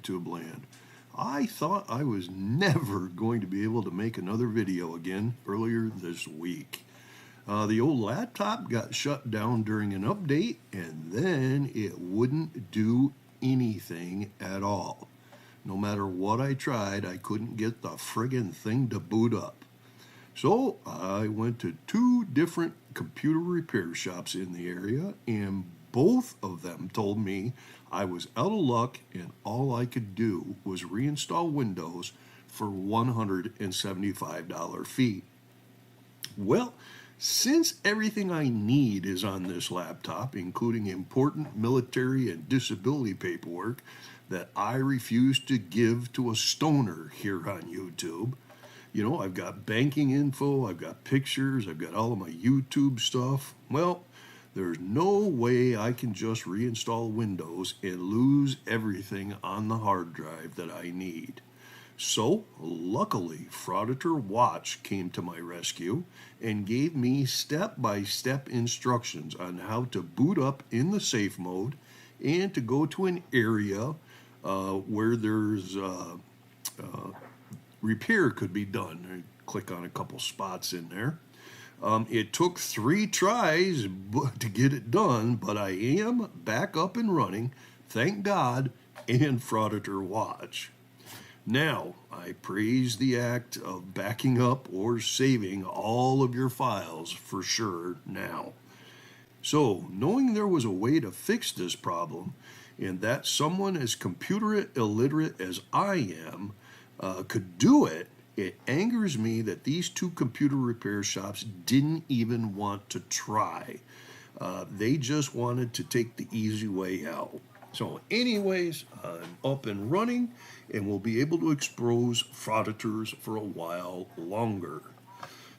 YouTube land. I thought I was never going to be able to make another video again earlier this week. The old laptop got shut down during an update, and then it wouldn't do anything at all. No matter what I tried, I couldn't get the friggin' thing to boot up. So I went to 2 different computer repair shops in the area, and both of them told me I was out of luck and all I could do was reinstall Windows for $175 fee. Well, since everything I need is on this laptop, including important military and disability paperwork that I refuse to give to a stoner here on YouTube, I've got banking info, I've got pictures, I've got all of my YouTube stuff. Well, there's no way I can just reinstall Windows and lose everything on the hard drive that I need. So, luckily, Copwatch came to my rescue and gave me step-by-step instructions on how to boot up in the safe mode and to go to an area where there's repair could be done. I click on a couple spots in there. It took 3 tries to get it done, but I am back up and running, thank God, and Copwatch. Now, I praise the act of backing up or saving all of your files for sure now. So, knowing there was a way to fix this problem, and that someone as computer illiterate as I am could do it, it angers me that these 2 computer repair shops didn't even want to try. They just wanted to take the easy way out. So anyways, I'm up and running and will be able to expose frauditors for a while longer.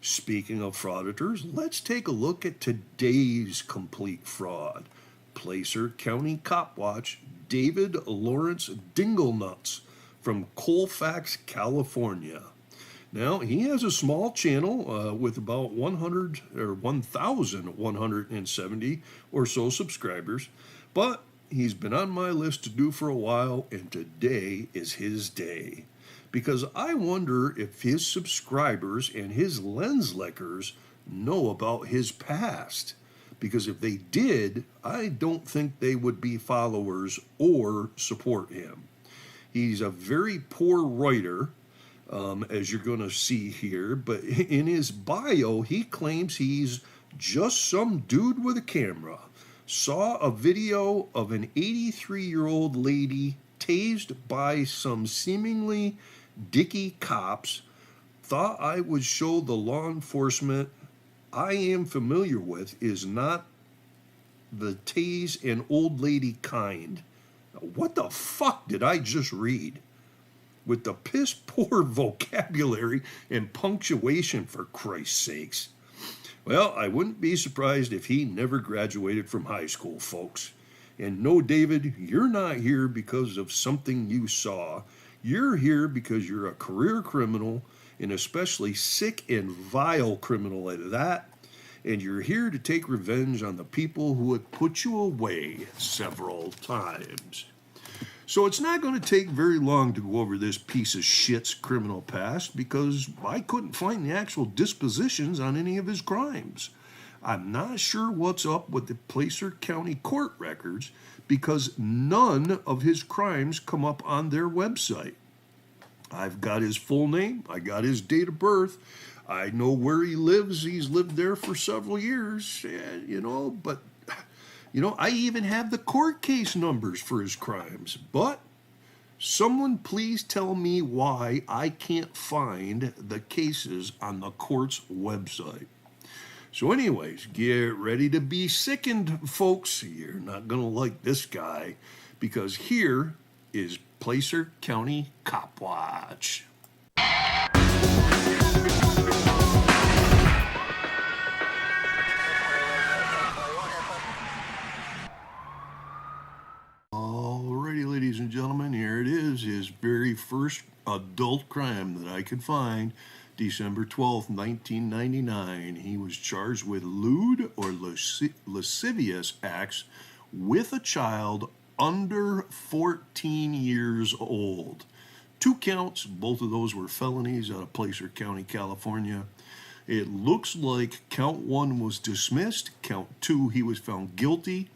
Speaking of frauditors, let's take a look at today's complete fraud. Placer County Copwatch David Lawrence Dinglenuts from Colfax, California. Now, he has a small channel with about 1,170 or so subscribers, but he's been on my list to do for a while, and today is his day. Because I wonder if his subscribers and his lens lickers know about his past. Because if they did, I don't think they would be followers or support him. He's a very poor writer, as you're going to see here, but in his bio, he claims he's just some dude with a camera. Saw a video of an 83-year-old lady tased by some seemingly dicky cops. Thought I would show the law enforcement I am familiar with is not the tase and old lady kind. What the fuck did I just read? With the piss poor vocabulary and punctuation, for Christ's sakes. Well, I wouldn't be surprised if he never graduated from high school, folks. And no, David, you're not here because of something you saw. You're here because you're a career criminal, and especially sick and vile criminal at that. And you're here to take revenge on the people who had put you away several times. So it's not going to take very long to go over this piece of shit's criminal past because I couldn't find the actual dispositions on any of his crimes. I'm not sure what's up with the Placer County court records because none of his crimes come up on their website. I've got his full name, I got his date of birth, I know where he lives, he's lived there for several years, but I even have the court case numbers for his crimes. But someone please tell me why I can't find the cases on the court's website. So anyways, get ready to be sickened, folks. You're not going to like this guy because here is Placer County Copwatch. Alrighty, ladies and gentlemen, here it is, his very first adult crime that I could find, December 12th, 1999. He was charged with lewd or lascivious acts with a child under 14 years old. 2 counts, both of those were felonies out of Placer County, California. It looks like count 1 was dismissed, count 2 he was found guilty,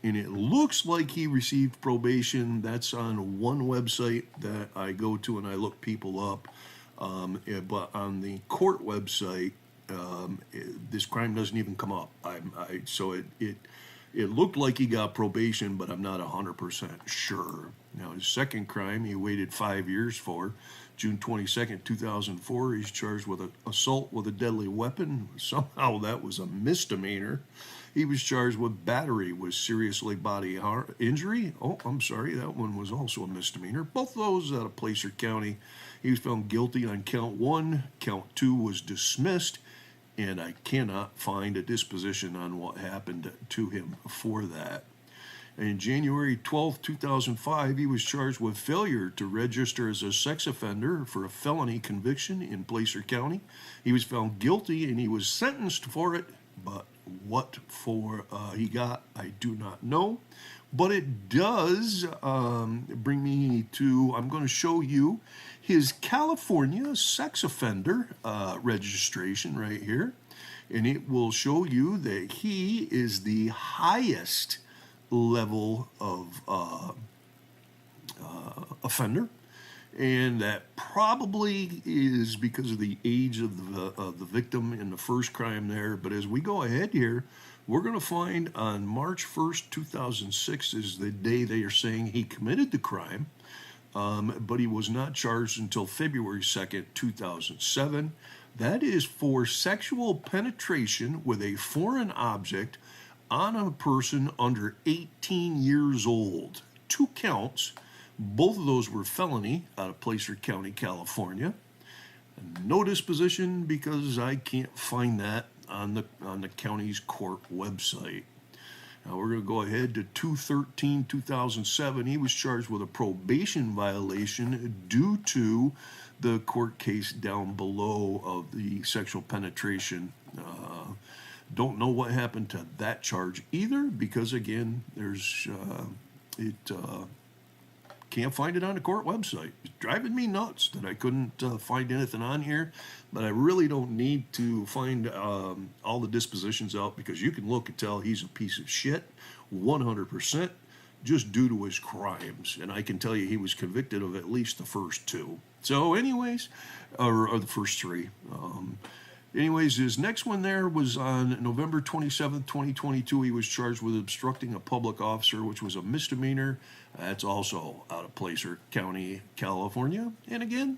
and it looks like he received probation. That's on one website that I go to and I look people up, but on the court website, this crime doesn't even come up. So it looked like he got probation, but I'm not 100% sure. Now, his second crime, he waited 5 years for. June 22nd, 2004, he's charged with assault with a deadly weapon. Somehow that was a misdemeanor. He was charged with battery with seriously bodily injury. Oh, I'm sorry, that one was also a misdemeanor. Both those out of Placer County. He was found guilty on count 1. Count 2 was dismissed, and I cannot find a disposition on what happened to him for that. And January 12, 2005, he was charged with failure to register as a sex offender for a felony conviction in Placer County. He was found guilty and he was sentenced for it, but what for he got, I do not know. But it does bring me to, I'm going to show you his California sex offender registration right here. And it will show you that he is the highest level of offender, and that probably is because of the age of the victim in the first crime there. But as we go ahead here, we're going to find on March 1st, 2006 is the day they are saying he committed the crime, but he was not charged until February 2nd, 2007. That is for sexual penetration with a foreign object on a person under 18 years old. 2 counts. Both of those were felony out of Placer County, California. No disposition because I can't find that on the county's court website. Now we're going to go ahead to 2/13/2007. He was charged with a probation violation due to the court case down below of the sexual penetration. Don't know what happened to that charge either, because again, there's can't find it on the court website. It's driving me nuts that I couldn't find anything on here, but I really don't need to find all the dispositions out, because you can look and tell he's a piece of shit 100% just due to his crimes, and I can tell you he was convicted of at least the first 2. So anyways, or the first 3. Anyways, his next one there was on November 27th, 2022. He was charged with obstructing a public officer, which was a misdemeanor. That's also out of Placer County, California. And again,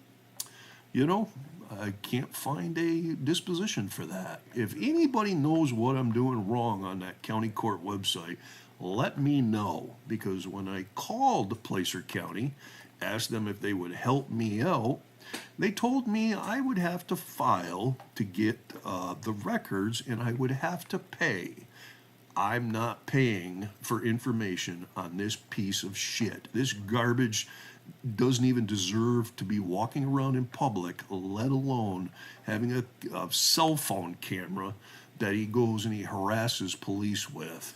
I can't find a disposition for that. If anybody knows what I'm doing wrong on that county court website, let me know. Because when I called Placer County, asked them if they would help me out, they told me I would have to file to get the records, and I would have to pay. I'm not paying for information on this piece of shit. This garbage doesn't even deserve to be walking around in public, let alone having a cell phone camera that he goes and he harasses police with.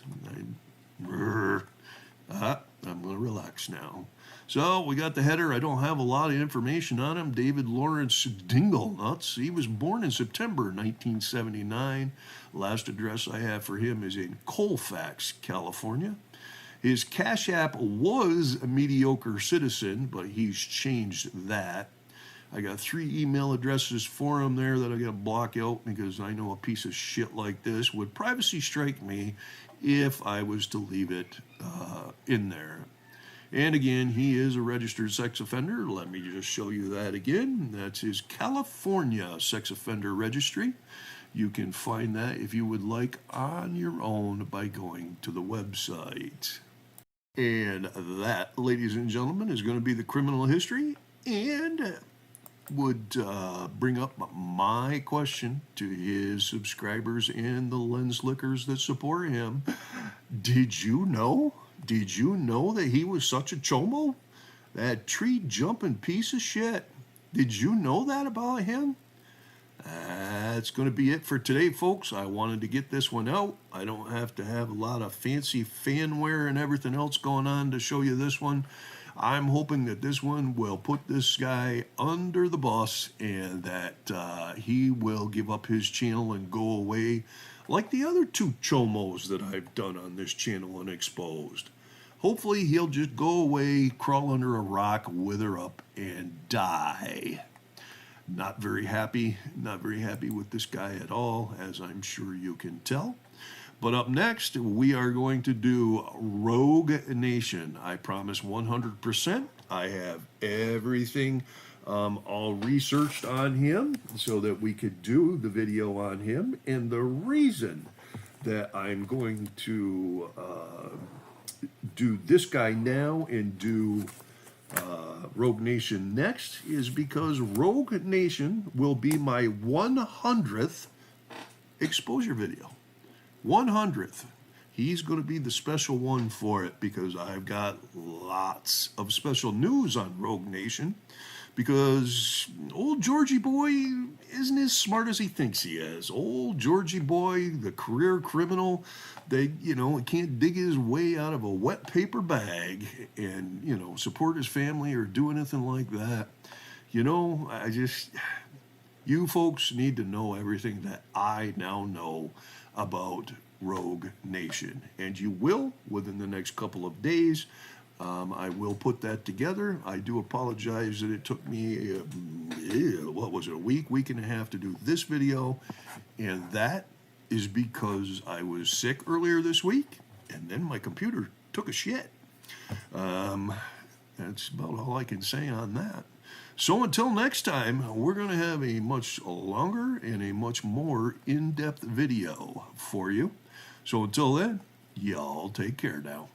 I'm going to relax now. So we got the header. I don't have a lot of information on him. David Lawrence Dinglenuts. He was born in September 1979. Last address I have for him is in Colfax, California. His Cash App was a mediocre citizen, but he's changed that. I got 3 email addresses for him there that I got to block out, because I know a piece of shit like this would privacy strike me if I was to leave it in there. And again, he is a registered sex offender. Let me just show you that again. That's his California sex offender registry. You can find that, if you would like, on your own by going to the website. And that, ladies and gentlemen, is going to be the criminal history, and would bring up my question to his subscribers and the lens lickers that support him. Did you know? Did you know that he was such a chomo? That tree jumping piece of shit. Did you know that about him? That's going to be it for today, folks. I wanted to get this one out. I don't have to have a lot of fancy fanware and everything else going on to show you this one. I'm hoping that this one will put this guy under the bus and that he will give up his channel and go away like the other two chomos that I've done on this channel and exposed. Hopefully he'll just go away, crawl under a rock, wither up, and die. Not very happy with this guy at all, as I'm sure you can tell. But up next, we are going to do Rogue Nation. I promise 100%. I have everything all researched on him so that we could do the video on him. And the reason that I'm going to do this guy now and do Rogue Nation next is because Rogue Nation will be my 100th exposure video. 100th. He's going to be the special one for it because I've got lots of special news on Rogue Nation because old Georgie boy isn't as smart as he thinks he is. Old Georgie boy, the career criminal, can't dig his way out of a wet paper bag and, support his family or do anything like that. You folks need to know everything that I now know about Rogue Nation. And you will within the next couple of days. I will put that together. I do apologize that it took me, a week and a half to do this video. And that is because I was sick earlier this week, and then my computer took a shit. That's about all I can say on that. So until next time, we're going to have a much longer and a much more in-depth video for you. So until then, y'all take care now.